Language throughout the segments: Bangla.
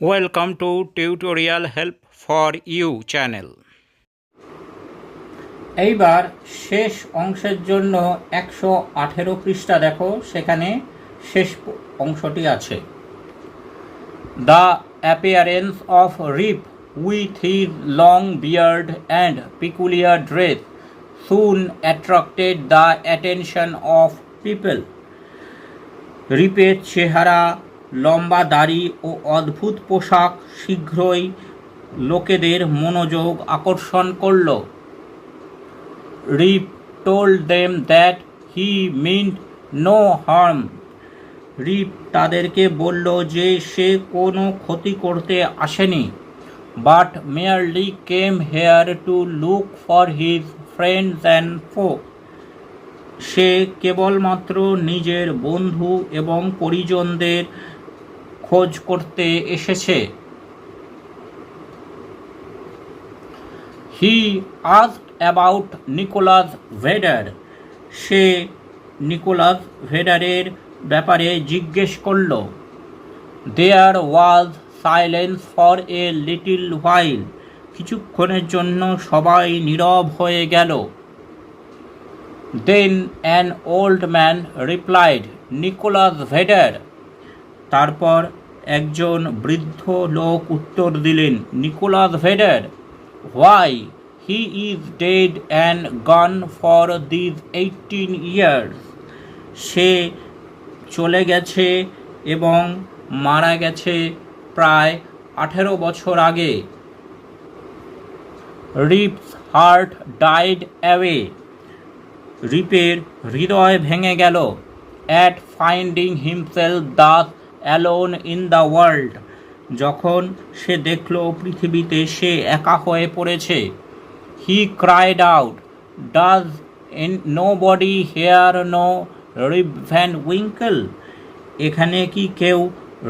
Welcome to Tutorial Help for You channel. এইবার শেষ অংশের জন্য 118 পৃষ্ঠা দেখো, সেখানে শেষ অংশটি আছে। The appearance of Rip with his long beard and peculiar dress soon attracted the attention of people. রিপের চেহারা, লম্বা দাড়ি ও অদ্ভুত পোশাক শীঘ্রই লোকেদের মনোযোগ আকর্ষণ করল। রিপ told them that he meant no harm. রিপ তাদেরকে বলল যে সে কোনো ক্ষতি করতে আসেনি, but merely came here to look for his friends and foe. সে কেবলমাত্র নিজের বন্ধু এবং পরিজনদের খোঁজ করতে এসেছে। He asked about Nicholas Vedder. সে নিকোলাস ভেডারের ব্যাপারে জিজ্ঞেস করল। There was silence for a little while. কিছুক্ষণের জন্য সবাই নীরব হয়ে গেল। Then an old man replied, Nicholas Vedder. তারপর একজন বৃদ্ধ লোক উত্তর দিলেন, Nicholas Vedder? Why? He is dead and gone for these 18 years. সে চলে গেছে এবং মারা গেছে প্রায় 18 বছর আগে। Rip's heart died away. রিপের হৃদয় ভেঙে গেল at finding himself thus alone in the world. যখন সে দেখল পৃথিবীতে সে একা হয়ে পড়েছে। He cried out, does nobody here know Rip Van Winkle? এখানে কি কেউ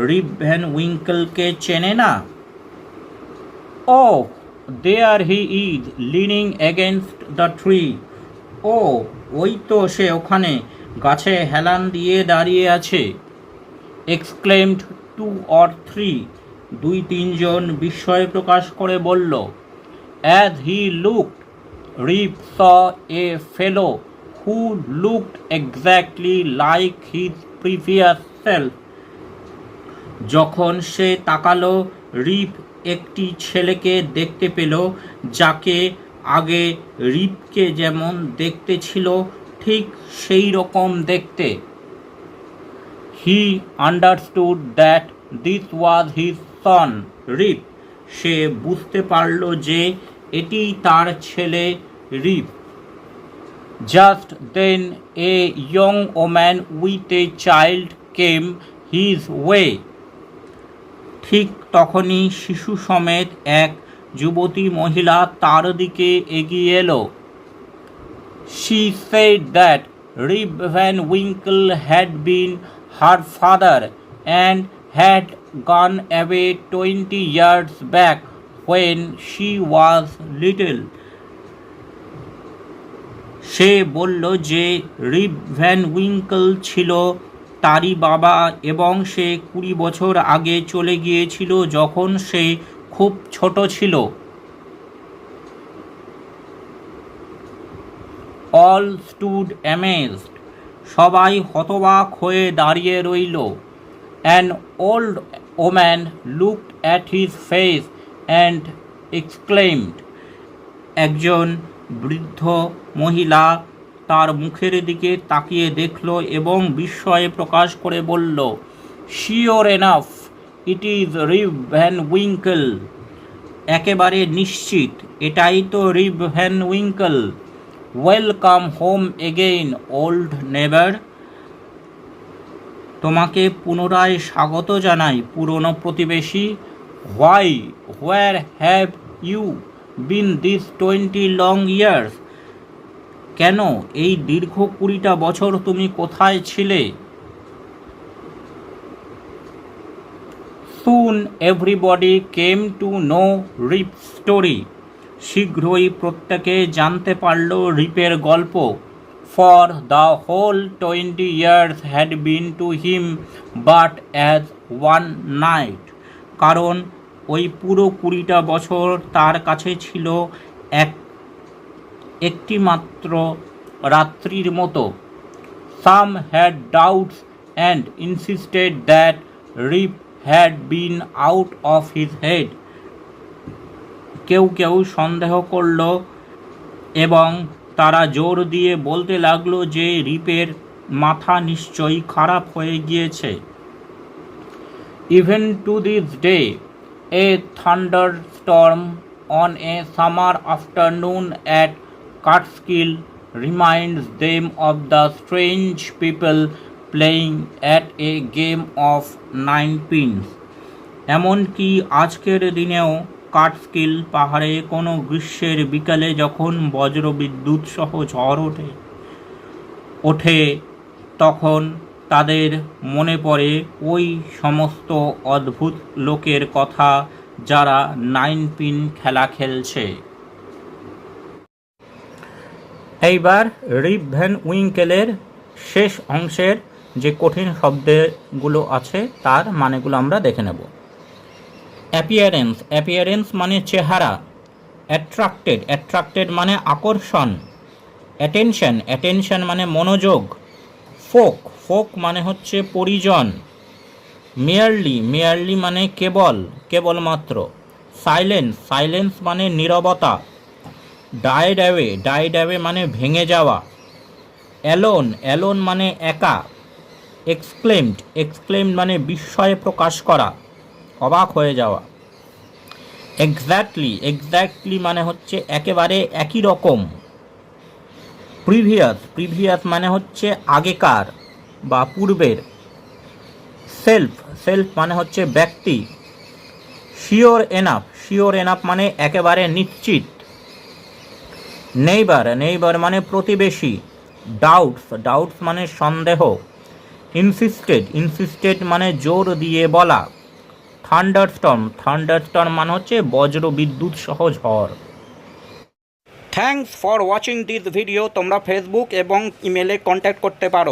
রিপ ভ্যান উইঙ্কলকে চেনে না? Oh, there he is leaning against the tree. ও, ওই তো সে ওখানে গাছে হেলান দিয়ে দাঁড়িয়ে আছে। Exclaimed 2 or 3. 2-3 জন বিস্ময় প্রকাশ করে বলল। As he looked, Rip saw a fellow who looked exactly like his previous self. যখন সে তাকালো, রিপ একটি ছেলেকে দেখতে পেল যাকে আগে রিপকে যেমন দেখতে ছিল ঠিক সেই রকম দেখতে। He understood that this was his son, Rip. সে বুঝতে পারল যে এটি তার ছেলে রিপ। Just then a young woman with a child came his way. ঠিক তখনই শিশু সমেত এক যুবতী মহিলা তার দিকে এগিয়ে এলো। She said that Rip Van Winkle had been her father and had gone away 20 years back when she was little. সে বলল যে রিপ ভ্যান উইঙ্কল ছিল তারই বাবা এবং সে 20 বছর আগে চলে গিয়েছিল যখন সে খুব ছোট ছিল। All stood amazed. সবাই হতবাক হয়ে দাঁড়িয়ে রইল। An old woman looked at his face and exclaimed. একজন বৃদ্ধ মহিলা তার মুখের দিকে তাকিয়ে দেখল এবং বিস্ময়ে প্রকাশ করে বলল, Sure enough, it is Rip Van Winkle. একেবারে নিশ্চিত এটাই তো Rip Van Winkle. Welcome home again old neighbour. তোমাকে পুনরায় স্বাগত জানাই পুরনো প্রতিবেশী। Why, where have you been this 20 long years? কেন এই দীর্ঘ 20টা বছর তুমি কোথায় ছিলে? Soon everybody came to know Rip's story. শীঘ্রই প্রত্যেকে জানতে পারল রিপের গল্প। For the whole 20 years had been to him but as one night. কারণ ওই পুরো 20টা বছর তার কাছে ছিল একটি মাত্র রাত্রির মতো। Some had doubts and insisted that Rip had been out of his head. কেউ কেউ সন্দেহ করল এবং তারা জোর দিয়ে বলতে লাগলো যে রিপের মাথা নিশ্চয়ই খারাপ হয়ে গিয়েছে। Even to this day, a thunderstorm on a summer afternoon at Catskill reminds them of the strange people playing at a game of 9 pins. এমনকি আজকের দিনেও কাটস্কিল পাহাড়ে কোনো গ্রীষ্মের বিকালে যখন বজ্রবিদ্যুৎ সহ ঝড় ওঠে তখন তাদের মনে পড়ে ওই সমস্ত অদ্ভুত লোকের কথা যারা 9 পিন খেলা খেলছে। এইবার রিপ ভ্যান উইঙ্কেলের শেষ অংশের যে কঠিন শব্দগুলো আছে তার মানেগুলো আমরা দেখে নেব। অ্যাপিয়ারেন্স মানে চেহারা। অ্যাট্রাক্টেড মানে আকর্ষণ। অ্যাটেনশন মানে মনোযোগ। ফোক মানে হচ্ছে পরিজন। মেয়ারলি মানে কেবলমাত্র। সাইলেন্স মানে নীরবতা। ডাইড অ্যাওয়ে মানে ভেঙে যাওয়া। অ্যালোন মানে একা। এক্সক্লেমড মানে বিস্ময়ে প্রকাশ করা, অবাক হয়ে যাওয়া। এক্স্যাক্টলি মানে হচ্ছে একেবারে একই রকম। প্রিভিয়াস মানে হচ্ছে আগেকার বা পূর্বের। সেলফ মানে হচ্ছে ব্যক্তি। শিওর এনাফ মানে একেবারে নিশ্চিত। নেইবার মানে প্রতিবেশী। ডাউটস মানে সন্দেহ। ইনসিস্টেড মানে জোর দিয়ে বলা। থান্ডারস্টর্ম মানে হচ্ছে বজ্র বিদ্যুৎ সহ ঝড়। Thanks for watching this video. তোমরা ফেসবুক এবং ইমেলে কন্ট্যাক্ট করতে পারো।